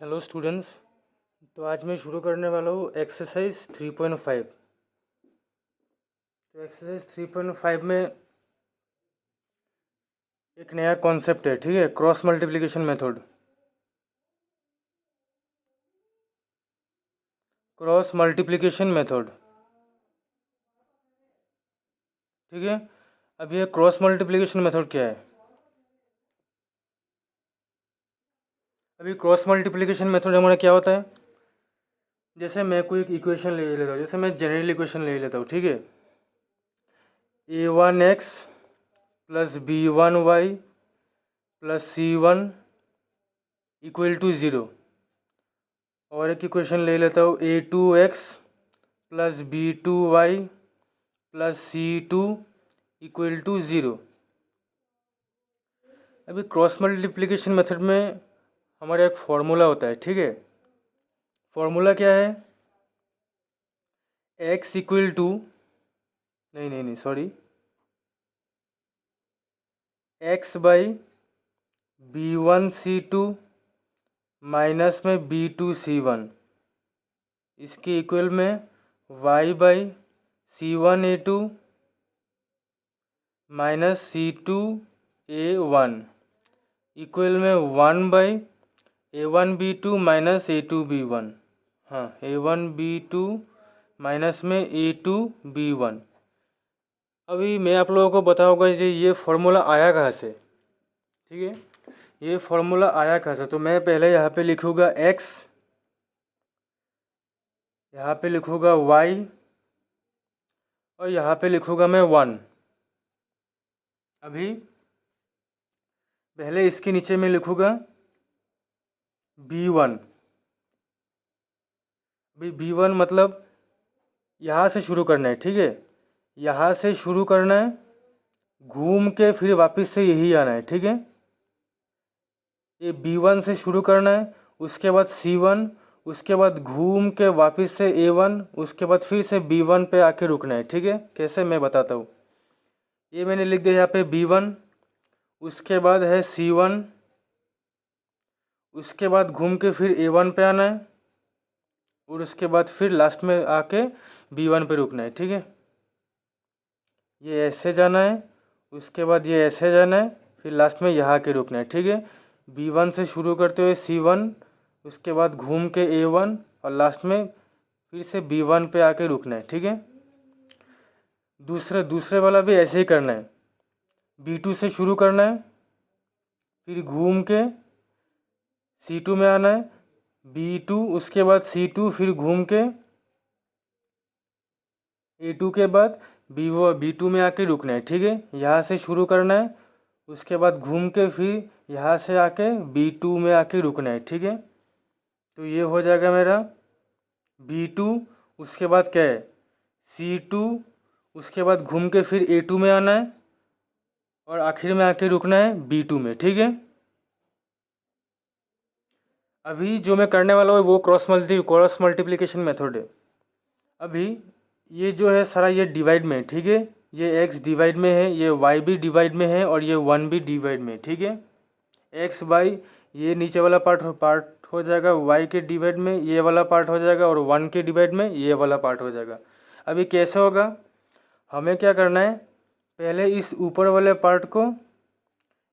Hello students. तो आज मैं शुरू करने वाला हूँ एक्सरसाइज 3.5। तो एक्सरसाइज 3.5 में एक नया कॉन्सेप्ट है, ठीक है, cross multiplication method. Cross multiplication method, ठीक है। अब ये क्रॉस मल्टीप्लिकेशन मेथड क्या है? अभी क्रॉस मल्टीप्लिकेशन मेथड हमारा क्या होता है? जैसे मैं कोई एक इक्वेशन ले लेता हूँ, जैसे मैं जनरल इक्वेशन ले लेता हूँ, ठीक है। a1x plus b1y plus c1 equal to zero. और एक इक्वेशन ले लेता हूँ a2x plus b2y plus c2 equal to zero. अभी क्रॉस मल्टीप्लिकेशन मेथड में हमारा एक फॉर्मूला होता है, ठीक है। फॉर्मूला क्या है? x इक्वल टू नहीं sorry, x by b1c2 minus में b2c1 इसके इक्वल में y by c1a2 minus c2a1 equal में 1 बाई a1b2 माइनस a2b1। हाँ, a1b2 माइनस में a2b1। अभी मैं आप लोगों को बताऊंगा ये फार्मूला आया कहाँ से, ठीक है। ये फार्मूला आया कहाँ से? तो मैं पहले यहाँ पे लिखूँगा x, यहाँ पे लिखूँगा y और यहाँ पे लिखूँगा मैं 1। अभी पहले इसके नीचे में लिखूँगा b1। अभी b1 मतलब यहाँ से शुरू करना है, ठीक है। यहाँ से शुरू करना है, घूम के फिर वापस से यही आना है, ठीक है। ये b1 से शुरू करना है, उसके बाद c1, उसके बाद घूम के वापस से a1, उसके बाद फिर से b1 पे आके रुकना है, ठीक है। कैसे मैं बताता हूँ। ये मैंने लिख दिया यहाँ पे b1, उसके बाद है c1, उसके बाद घूम के फिर a1 पे आना है और उसके बाद फिर लास्ट में आके b1 पे रुकना है, ठीक है। ये ऐसे जाना है, उसके बाद ये ऐसे जाना है, फिर लास्ट में यहाँ के रुकना है, ठीक है। b1 से शुरू करते हुए c1, उसके बाद घूम के a1 और लास्ट में फिर से b1 पे आके रुकना है, ठीक है। दूसरे वाला भी ऐसे ही करना है। b2 से शुरू करना है, फिर घूम के c2 में आना है, b2 उसके बाद c2 फिर घूम के a2 के बाद b2 में आके रुकना है, ठीक है। यहाँ से शुरू करना है, उसके बाद घूम के फिर यहाँ से आके b2 में आके रुकना है, ठीक है। तो ये हो जाएगा मेरा b2, उसके बाद क्या है c2, उसके बाद घूम के फिर a2 में आना है और आखिर में आके रुकना है b2 में, ठीक है। अभी जो मैं करने वाला हूँ वो क्रॉस मल्टीप्लिकेशन मेथड है। अभी ये जो है सारा ये डिवाइड में है, ठीक है। ये x डिवाइड में है, ये y भी डिवाइड में है और ये 1 भी डिवाइड में है, ठीक है। x बाई ये नीचे वाला पार्ट हो जाएगा, y के डिवाइड में ये वाला पार्ट हो जाएगा और 1 के डिवाइड में ये वाला पार्ट हो जाएगा। अभी कैसे होगा? हमें क्या करना है, पहले इस ऊपर वाले पार्ट को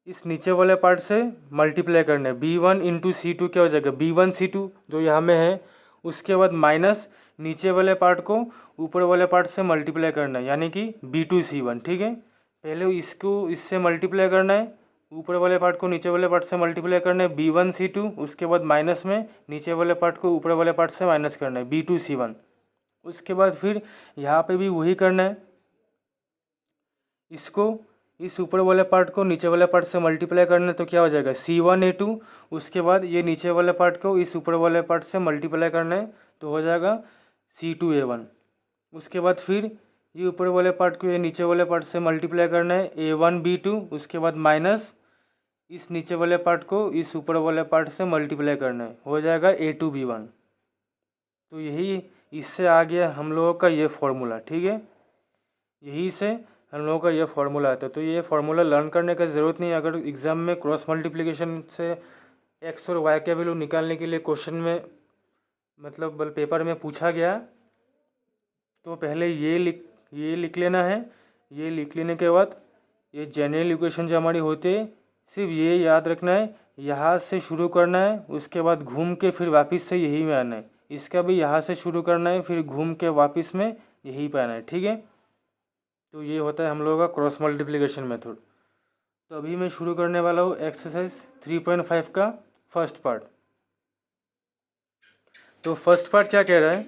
इस नीचे वाले पार्ट से मल्टीप्लाई करना है। b1 इंटू c2 क्या हो जाएगा, b1c2 जो यहाँ में है, उसके बाद माइनस नीचे वाले पार्ट को ऊपर वाले पार्ट से मल्टीप्लाई करना है, यानी कि b2c1, ठीक है। पहले इसको इससे मल्टीप्लाई करना है, ऊपर वाले पार्ट को नीचे वाले पार्ट से मल्टीप्लाई करना है b1c2, उसके बाद माइनस में नीचे वाले पार्ट को ऊपर वाले पार्ट से माइनस करना है b2c1। उसके बाद फिर यहाँ पे भी वही करना है, इसको इस ऊपर वाले पार्ट को नीचे वाले पार्ट से मल्टीप्लाई करना है, तो क्या हो जाएगा c1a2। उसके बाद ये नीचे वाले पार्ट को इस ऊपर वाले पार्ट से मल्टीप्लाई करना है, तो हो जाएगा c2a1। उसके बाद फिर ये ऊपर वाले पार्ट को ये नीचे वाले पार्ट से मल्टीप्लाई करना है a1b2, उसके बाद माइनस इस नीचे वाले पार्ट को इस ऊपर वाले पार्ट से मल्टीप्लाई करना है, हो जाएगा a2b1। तो यही इससे आ गया हम लोगों का ये फॉर्मूला, ठीक है। यही से हम लोगों का ये फार्मूला आता है। तो ये फार्मूला लर्न करने का ज़रूरत नहीं है। अगर एग्ज़ाम में क्रॉस मल्टीप्लिकेशन से एक्स और वाई का वैल्यू निकालने के लिए क्वेश्चन में मतलब पेपर में पूछा गया, तो पहले ये लिख लेना है। ये लिख लेने के बाद ये जनरल इक्वेशन जो हमारी होती है, सिर्फ ये याद रखना है, यहाँ से शुरू करना है, उसके बाद घूम के फिर वापस से यही में आना है। इसका भी यहाँ से शुरू करना है, फिर घूम के वापस में यही पे आना है, ठीक है। तो ये होता है हम लोगों का क्रॉस मल्टीप्लिकेशन मेथड। तो अभी मैं शुरू करने वाला हूँ एक्सरसाइज 3.5 का फर्स्ट पार्ट। तो फर्स्ट पार्ट क्या कह रहा है,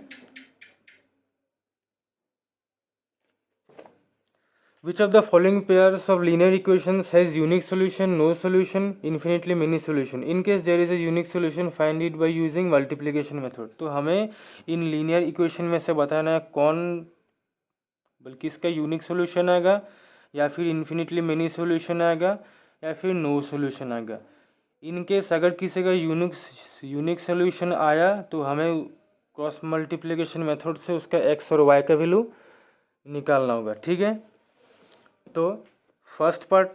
which of the following pairs of linear equations has unique solution, no solution, infinitely many solution, in case there is a unique solution find it by using multiplication method. तो हमें in linear equation में से बताना है कौन बल्कि इसका unique solution आएगा, या फिर इन्फिनिटली मेनी सोल्यूशन आएगा, या फिर नो सोल्यूशन आएगा। इन केस अगर किसी का यूनिक सोल्यूशन आया तो हमें क्रॉस मल्टीप्लिकेशन मेथड से उसका एक्स और वाई का वैल्यू निकालना होगा, ठीक है। तो फर्स्ट पार्ट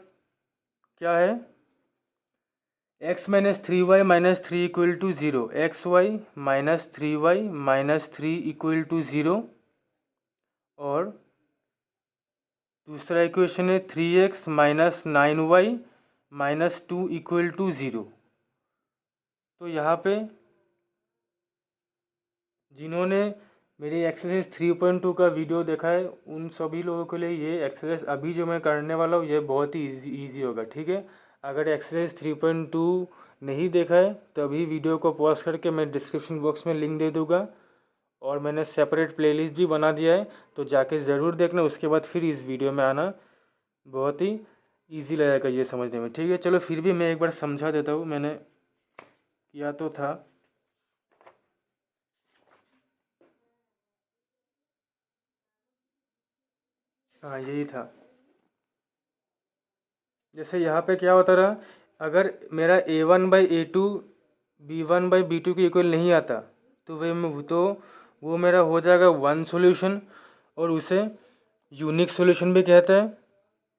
क्या है, x minus 3y minus 3 equal to 0, x y minus 3y minus 3 equal to 0, और दूसरा इक्वेशन है 3x minus 9y minus 2 equal to 0। तो यहाँ पे जिन्होंने मेरी एक्सरसाइज 3.2 का वीडियो देखा है उन सभी लोगों के लिए ये एक्सरसाइज अभी जो मैं करने वाला हूँ ये बहुत ही इजी होगा, ठीक है। अगर एक्सरसाइज 3.2 नहीं देखा है तो अभी वीडियो को पॉज करके मैं डिस्क्रिप्शन बॉक्स में लिंक दे दूँगा, और मैंने सेपरेट प्लेलिस्ट भी बना दिया है, तो जाके ज़रूर देखना। उसके बाद फिर इस वीडियो में आना, बहुत ही ईजी लगेगा ये समझने में, ठीक है। चलो फिर भी मैं एक बार समझा देता हूँ, मैंने किया तो था। हाँ यही था। जैसे यहाँ पे क्या होता रहा, अगर मेरा a1/a2 b1/b2 के इक्वल नहीं आता तो वो मेरा हो जाएगा वन सॉल्यूशन, और उसे यूनिक सॉल्यूशन भी कहते हैं,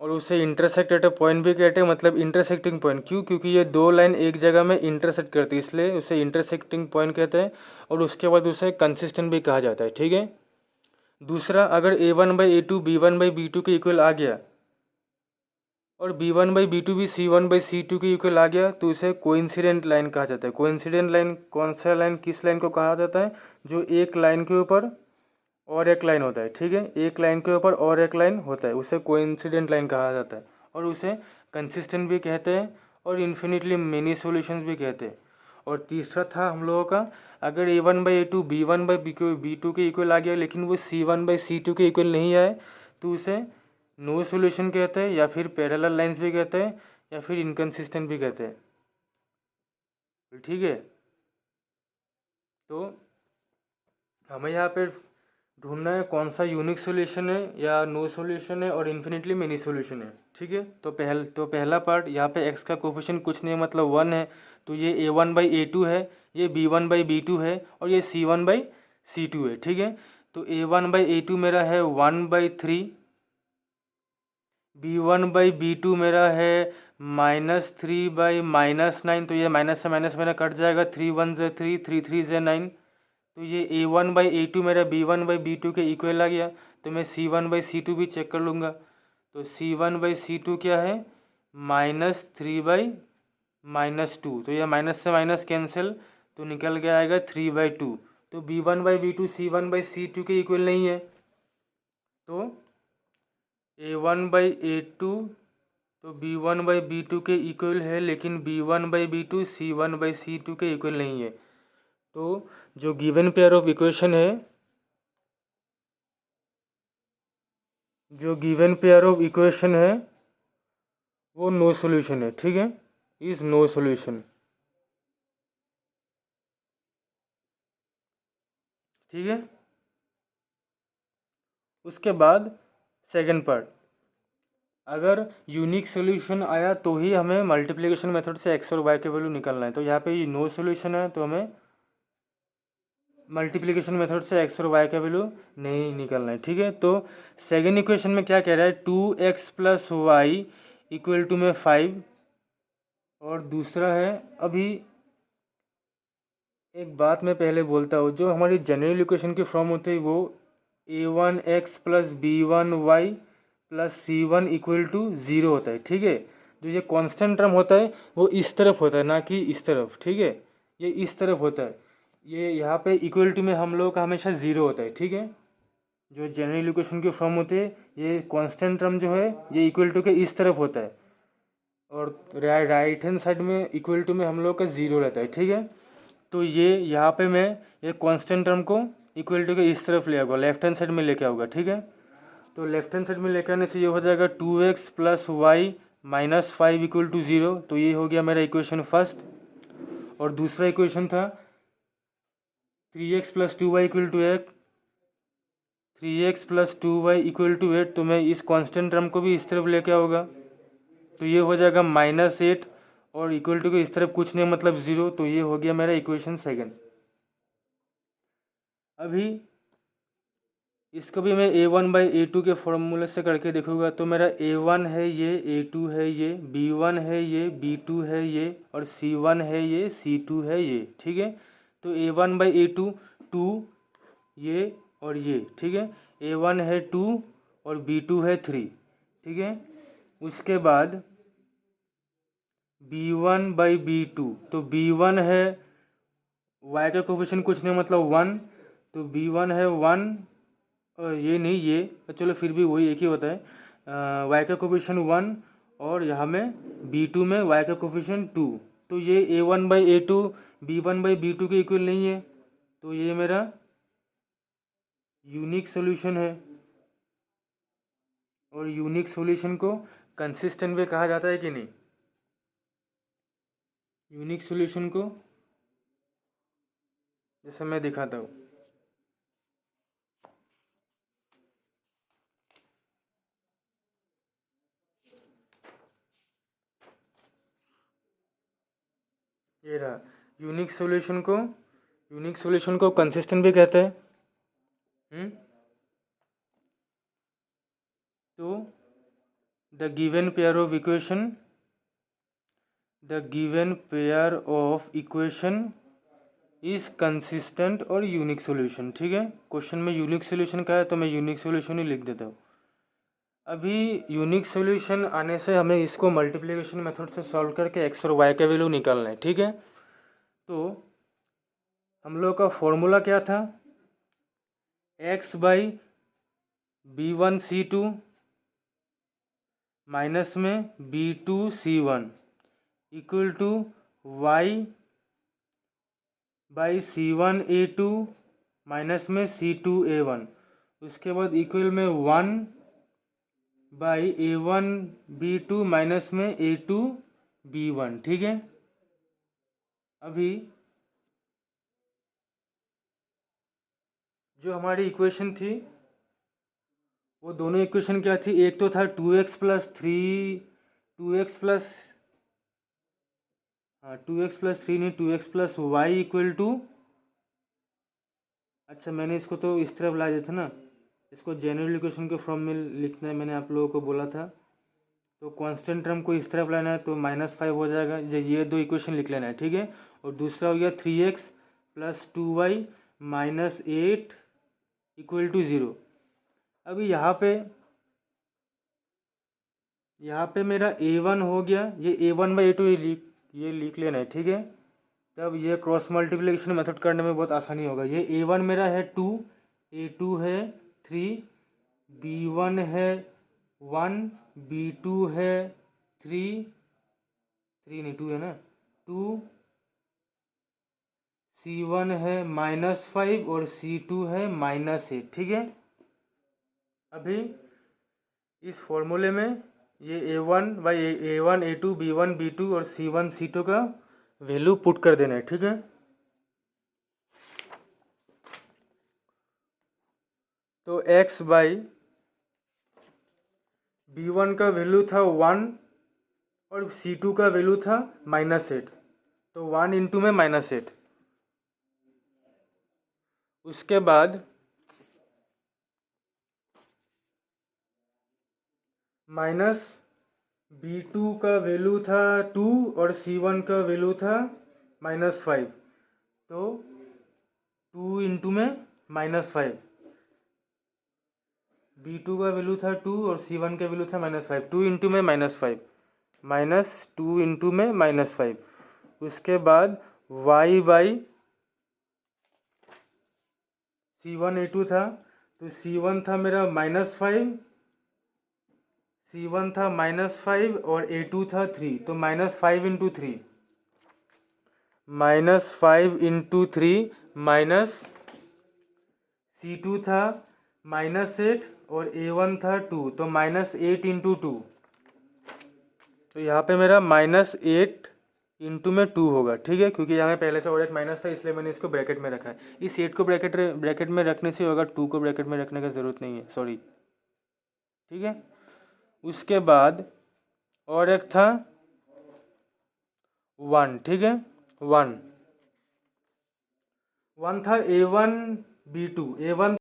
और उसे इंटरसेक्ट एट अ पॉइंट भी कहते हैं। मतलब इंटरसेक्टिंग पॉइंट, क्यों? क्योंकि ये दो लाइन एक जगह में इंटरसेक्ट करती है, इसलिए उसे इंटरसेक्टिंग पॉइंट कहते हैं, और उसके बाद उसे कंसिस्टेंट भी कहा जाता है, ठीक है। दूसरा, अगर a1/a2 b1/b2 के इक्वल आ गया और b1/b2 भी c1/c2 के इक्वल आ गया तो उसे कोइंसिडेंट लाइन कहा जाता है। कोइंसिडेंट लाइन कौन सा लाइन, किस लाइन को कहा जाता है? जो एक लाइन के ऊपर और एक लाइन होता है, ठीक है। एक लाइन के ऊपर और एक लाइन होता है, उसे कोइंसिडेंट लाइन कहा जाता है, और उसे कंसिस्टेंट भी कहते हैं, और इन्फिनिटली मेनी सॉल्यूशंस भी कहते हैं। और तीसरा था हम लोगों का, अगर a1/a2 b1/b2 के इक्वल आ गया लेकिन वो c1/c2 के इक्वल नहीं आए तो उसे नो सॉल्यूशन कहते हैं, या फिर पैरेलल लाइंस भी कहते हैं, या फिर इनकंसिस्टेंट भी कहते हैं, ठीक है। तो हमें यहाँ पे ढूंढना है कौन सा यूनिक सॉल्यूशन है या नो सॉल्यूशन है और इन्फिनिटली मेनी सॉल्यूशन है, ठीक है। तो पहला पार्ट, यहाँ पे x का कोफिशिएंट कुछ नहीं मतलब 1 है, तो ये a1/a2 है, ये b1/b2 है, और ये c1/c2 है, ठीक है। तो a1/a2 मेरा है 1/3, b1/b2 मेरा है -3/-9, तो ये माइनस से माइनस मेरा कट जाएगा, 3 1 से 3, 3 3 से 9। तो ये a1/a2 मेरा b1/b2 के इक्वल आ गया, तो मैं c1/c2 भी चेक कर लूँगा। तो c1/c2 क्या है? -3/-2, तो ये माइनस से माइनस कैंसिल, तो निकल के आएगा 3/2। तो b1/b2 c1/c2 के इक्वल नहीं है, तो a1/a2 तो b1/b2 के इक्वल है, लेकिन b1/b2 c1/c2 के इक्वल नहीं है। तो जो गिवन पेयर ऑफ इक्वेशन है, वो नो सॉल्यूशन है, ठीक है, इज नो सॉल्यूशन, ठीक है। उसके बाद सेकंड पार्ट, अगर यूनिक सॉल्यूशन आया तो ही हमें मल्टीप्लिकेशन मेथड से एक्स और वाई के वैल्यू निकालना है। तो यहाँ पे ये नो सॉल्यूशन है, तो हमें मल्टीप्लिकेशन मेथड से एक्स और वाई का वैल्यू नहीं निकालना है, ठीक है। तो सेकेंड इक्वेशन में क्या कह रहा है, 2x + y = में 5, और दूसरा है अभी एक बात मैं पहले बोलता हूँ, जो हमारी जनरल इक्वेशन की फॉर्म होती है वो a1x plus b1y plus c1 equal to zero होता है, ठीक है। जो ये कांस्टेंट टर्म होता है वो इस तरफ होता है, ना कि इस तरफ, ठीक है। ये इस तरफ होता है, ये यहाँ पे इक्वल टू में हम लोग का हमेशा ज़ीरो होता है, ठीक है। जो जनरल इक्वेशन की फॉर्म होती है, ये कांस्टेंट टर्म जो है ये इक्वल टू के इस तरफ होता है, और राइट हैंड साइड में इक्वल टू में हम लोग का ज़ीरो रहता है, ठीक है। तो ये यहाँ पे मैं ये कांस्टेंट टर्म को इक्वल टू के इस तरफ ले आऊँगा, लेफ्ट हैंड साइड में लेके आऊँगा, ठीक है। तो लेफ्ट हैंड साइड में लेके आने से ये हो जाएगा 2x plus y minus 5 equal to zero. तो ये हो गया मेरा इक्वेशन फर्स्ट। और दूसरा इक्वेशन था 3x plus 2y equal to 8, 3x plus 2y equal to 8। तो मैं इस कांस्टेंट टर्म को भी इस तरफ लेके आऊँगा, तो ये हो जाएगा -8, और इक्वल टू के इस तरफ कुछ नहीं मतलब ज़ीरो। तो ये हो गया मेरा इक्वेशन सेकंड। अभी इसको भी मैं a1/a2 के फॉर्मूले से करके देखूँगा। तो मेरा a1 है ये, a2 है ये, b1 है ये, b2 है ये, और c1 है ये, c2 है ये, ठीक है। तो a1/a2 2 ये और ये, ठीक है। a1 है 2 और b2 है 3, ठीक है। उसके बाद b1/b2, तो b1 है y का कोफिशिएंट कुछ नहीं मतलब 1, तो b1 है 1, ये नहीं ये, चलो फिर भी वही एक ही होता है। y का कोफिशिएंट 1 और यहाँ में b2 में y का कोफिशिएंट 2। तो ये a1/a2 b1/b2 के इक्वल नहीं है, तो ये मेरा यूनिक सॉल्यूशन है। और यूनिक सॉल्यूशन को कंसिस्टेंट भी कहा जाता है कि नहीं। यूनिक सॉल्यूशन को जैसे मैं दिखाता हूँ, ये रहा यूनिक सॉल्यूशन को कंसिस्टेंट भी कहते हैं। तो the given pair of equation is consistent और यूनिक सॉल्यूशन, ठीक है। क्वेश्चन में यूनिक सॉल्यूशन का है तो मैं यूनिक सॉल्यूशन ही लिख देता हूँ। अभी यूनिक सॉल्यूशन आने से हमें इसको मल्टीप्लिकेशन मेथड से सॉल्व करके एक्स और वाई का वैल्यू निकालना है, ठीक है। तो हम लोग का फॉर्मूला क्या था, x/b1c2 माइनस में b2c1 equal to y/c1a2 minus में c2a1। उसके बाद इक्वल में 1/a1b2 माइनस में a2b1, ठीक है। अभी जो हमारी इक्वेशन थी वो दोनों इक्वेशन क्या थी, एक तो था 2x प्लस 3 नहीं 2x plus Y equal to, अच्छा मैंने इसको तो इस तरफ ला दिया था ना, इसको जनरल इक्वेशन के फॉर्म में लिखना है, मैंने आप लोगों को बोला था। तो कांस्टेंट टर्म को इस तरफ लाना है तो -5 हो जाएगा, ये दो इक्वेशन लिख लेना है, ठीक है। और दूसरा हो गया 3x plus 2y minus 8 equal to 0। अभी यहाँ पे मेरा a1 हो गया, ये a1/a2 ये लिख लेना है, ठीक है। तब ये क्रॉस मल्टीप्लिकेशन मेथड करने में बहुत आसानी होगा। ये a1 मेरा है 2, a2 है 3, b1 है 1, b2 है 3 नहीं 2 है ना 2, c1 है -5 और c2 है -8, ठीक है। अभी इस फॉर्मूले में ये a1 a2 b1 b2 और c1 c2 का वैल्यू पुट कर देना है, ठीक है। तो x/b1 का वैल्यू था 1 और c2 का वैल्यू था -8, तो 1 इंटू में -8। उसके बाद माइनस b2 का वैल्यू था 2 और c1 का वैल्यू था -5, तो 2 इंटू में -5, B2 का वैल्यू था 2 और C1 का वैल्यू था -5, 2 इंटू में -5, -2 इंटू में -5। उसके बाद y बाई C1 A2 था, तो C1 था मेरा -5, C1 था -5 और A2 था 3, तो -5 इंटू 3, -5 इंटू 3 माइनस C2 था -8 और A1 था 2, तो -8 इंटू 2, तो यहाँ पे मेरा -8 इंटू में 2 होगा, ठीक है, क्योंकि यहाँ पहले से और एक माइनस था इसलिए मैंने इसको ब्रैकेट में रखा है। इस 8 को ब्रैकेट में रखने से होगा, 2 को ब्रैकेट में रखने का ज़रूरत नहीं है, सॉरी, ठीक है। उसके बाद और एक था 1, ठीक है, 1 था A1 B2, A1